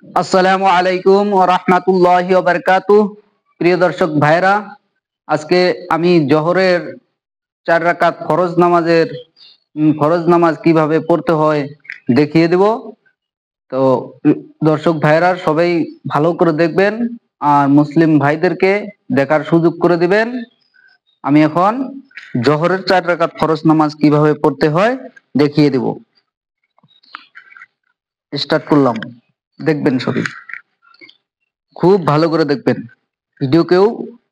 আসসালামু আলাইকুম ওয়া রাহমাতুল্লাহি ওয়া বারাকাতুহু। প্রিয় দর্শক ভাইরা, আজকে আমি জোহরের ৪ রাকাত ফরজ নামাজ কিভাবে পড়তে হয় দেখিয়ে দেব। তো দর্শক ভাইরা সবাই ভালো করে দেখবেন আর মুসলিম ভাইদেরকে দেখার সুযোগ করে দিবেন। আমি এখন জোহরের ৪ রাকাত ফরজ নামাজ কিভাবে পড়তে হয় দেখিয়ে দেব। স্টার্ট করলাম। দেখবেন সবাই। খুব ভালো করে দেখবেন। ভিডিও কেউ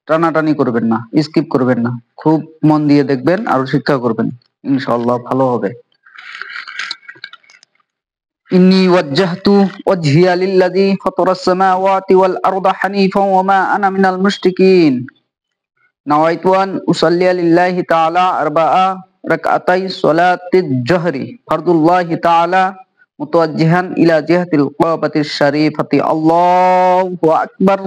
টানাটানি করবেন না, স্কিপ করবেন না। খুব মন দিয়ে দেখবেন আর শিক্ষা করবেন। ইনশাআল্লাহ ভালো হবে। ইন্নী ওয়াজ্জাহতু ওয়াজহিয়া লিল্লাযী ফাতারাস সামাওয়াতি ওয়াল আরদা হানিফাও ওয়া মা আনা মিনাল মুশরিকিন। নাওয়াইতু আন উসাল্লিয়া লিল্লাহি তাআলা আরবা'a রাকআতাই সালাতিজ জহরি ফারদুল্লাহি তাআলা মুতাওয়াজ্জিহান ইলা জিহাতিল কাবাতিশ শরীফাতি। আল্লাহু আকবার।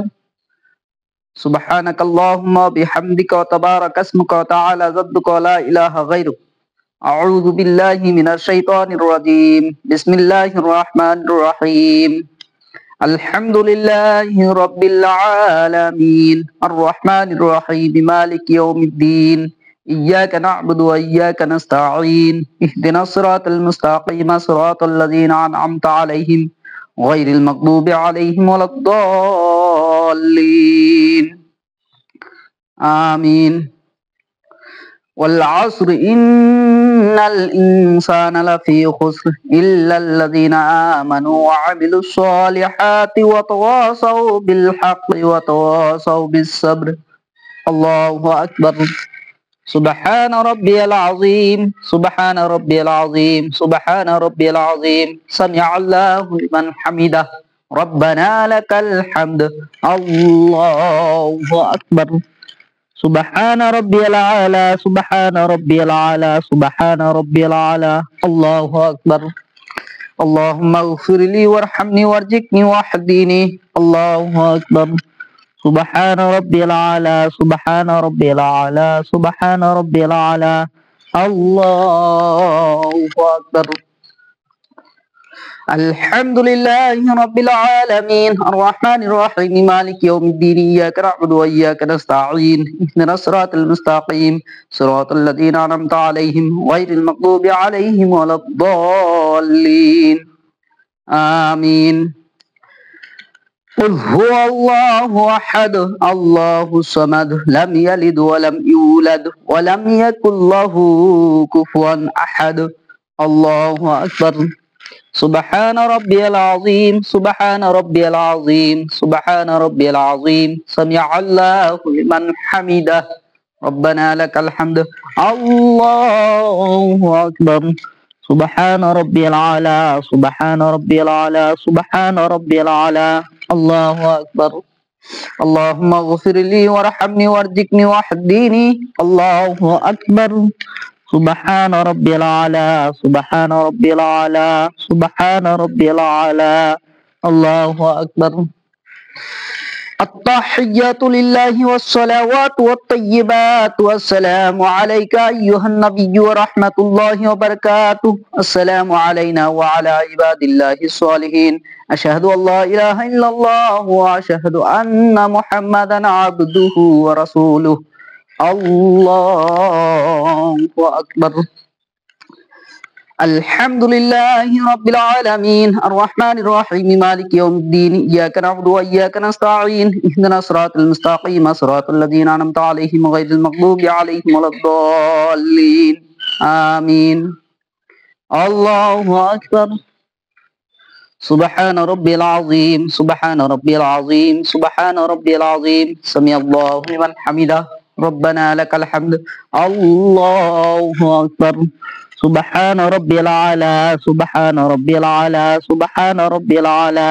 سبحانك اللهم بحمدك وتبارك اسمك وتعالى جدك ولا إله غيرك. أعوذ بالله من الشيطان الرجيم. بسم الله الرحمن الرحيم. الحمد لله رب العالمين الرحمن الرحيم مالك يوم الدين. إياك نعبد وإياك نستعين. اهدنا الصراط المستقيم صراط الذين أنعمت عليهم غير المغضوب عليهم ولا الضالين. آمين. والعصر إن الإنسان لفي خسر إلا الذين آمنوا وعملوا الصالحات وتواصوا بالحق وتواصوا بالصبر. الله أكبر. سبحان ربي العظيم سبحان ربي العظيم سبحان ربي العظيم. سمع الله لمن حمده ربنا لك الحمد. الله أكبر. سبحان ربي الأعلى سبحان ربي الأعلى سبحان ربي الأعلى. الله أكبر. اللهم اغفر لي وارحمني وارزقني واهدني. الله أكبر. سبحان ربي الأعلى سبحان ربي الأعلى سبحان ربي الأعلى. الله أكبر. الحمد لله رب العالمين الرحمن الرحيم مالك يوم الدين. إياك نعبد وإياك نستعين. اهدنا الصراط المستقيم صراط الذين أنعمت عليهم غير المغضوب عليهم ولا الضالين. آمين. قل هو الله أحد الله الصمد لم يلد ولم يولد ولم يكن له كفوا أحد. الله أكبر. سبحان ربي العظيم سبحان ربي العظيم سبحان ربي العظيم. سمع الله لمن حمده ربنا لك الحمد. الله أكبر. سبحان ربي الأعلى سبحان ربي الأعلى سبحان ربي الأعلى. الله أكبر. اللهم اغفر لي وارحمني وارزقني واهدني. الله أكبر. سبحان ربي الأعلى سبحان ربي الأعلى سبحان ربي الأعلى. الله أكبر. التحيات لله والصلوات والطيبات والسلام عليك أيها النبي ورحمة الله وبركاته. السلام علينا وعلى عباد الله الصالحين. أشهد أن لا إله إلا الله وأشهد أن محمدا عبده ورسوله. الله أكبر. الحمد لله رب العالمين الرحمن الرحيم مالك يوم الدين. إياك نعبد وإياك نستعين. اهدنا الصراط المستقيم صراط الذين أنعمت عليهم غير المغضوب عليهم ولا الضالين. آمين. الله أكبر. سبحان ربي العظيم سبحان ربي العظيم سبحان ربي العظيم. سمع الله لمن حمده ربنا لك الحمد. الله أكبر. سبحان ربي الأعلى سبحان ربي الأعلى سبحان ربي الأعلى.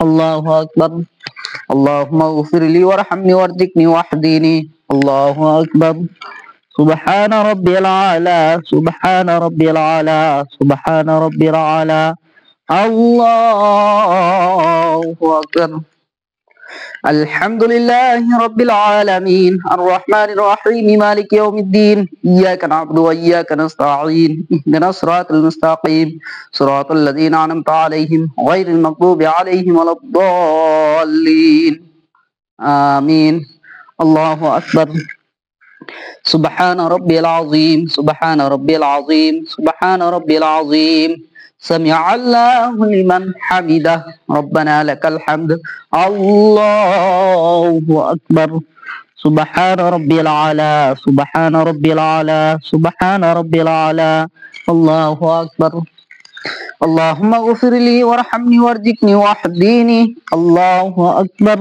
الله أكبر. اللهم اغفر لي وارحمني وارزقني واهدني. الله أكبر. سبحان ربي الأعلى سبحان ربي الأعلى سبحان ربي الأعلى. الله أكبر. الحمد لله رب العالمين الرحمن الرحيم مالك يوم الدين إياك نعبد وإياك نستعين اهدنا الصراط المستقيم صراط الذين أنعمت عليهم غير المغضوب عليهم ولا الضالين آمين الله أكبر سبحان ربي العظيم سبحان ربي العظيم سبحان ربي العظيم سمع الله لمن حمده ربنا لك الحمد الله أكبر سبحان ربي العلى سبحان ربي العلى سبحان ربي العلى الله أكبر اللهم اغفر لي وارحمني وارزقني واهدني الله أكبر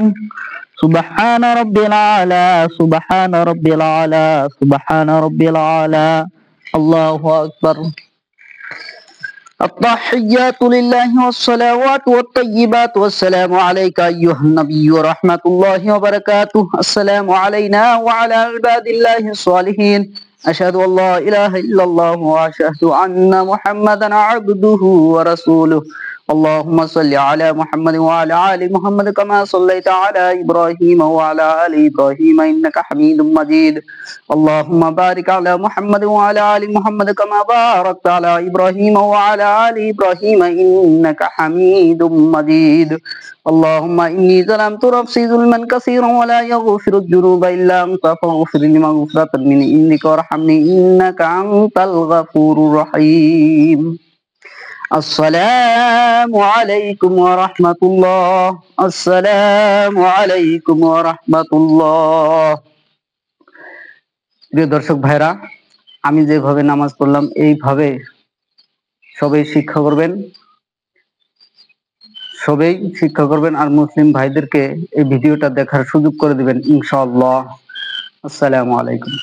سبحان ربي العلى سبحان ربي العلى سبحان ربي العلى الله أكبر التحيات لله والصلوات والطيبات والسلام عليك أيها النبي ورحمة الله وبركاته السلام علينا وعلى عباد الله الصالحين أشهد أن لا إله إلا الله وأشهد أن محمدا عبده ورسوله اللهم صل على محمد وعلى آل محمد كما صليت على إبراهيم وعلى آل إبراهيم إنك حميد مجيد اللهم بارك على محمد وعلى آل محمد كما باركت على إبراهيم وعلى آل إبراهيم إنك حميد مجيد اللهم إني ظلمت نفسي ظلما كثيرا ولا يغفر الذنوب إلا أنت فاغفر لي مغفرة من عندك وارحمني إنك أنت الغفور الرحيم السلام عليكم ورحمة الله السلام عليكم ورحمة الله প্রিয় দর্শক ভাইরা আমি যেভাবে নামাজ পড়লাম এইভাবে সবাই শিক্ষা করবেন আর মুসলিম ভাইদেরকে এই ভিডিওটা দেখার সুযোগ করে দিবেন ইনশাআল্লাহ আসসালামু আলাইকুম।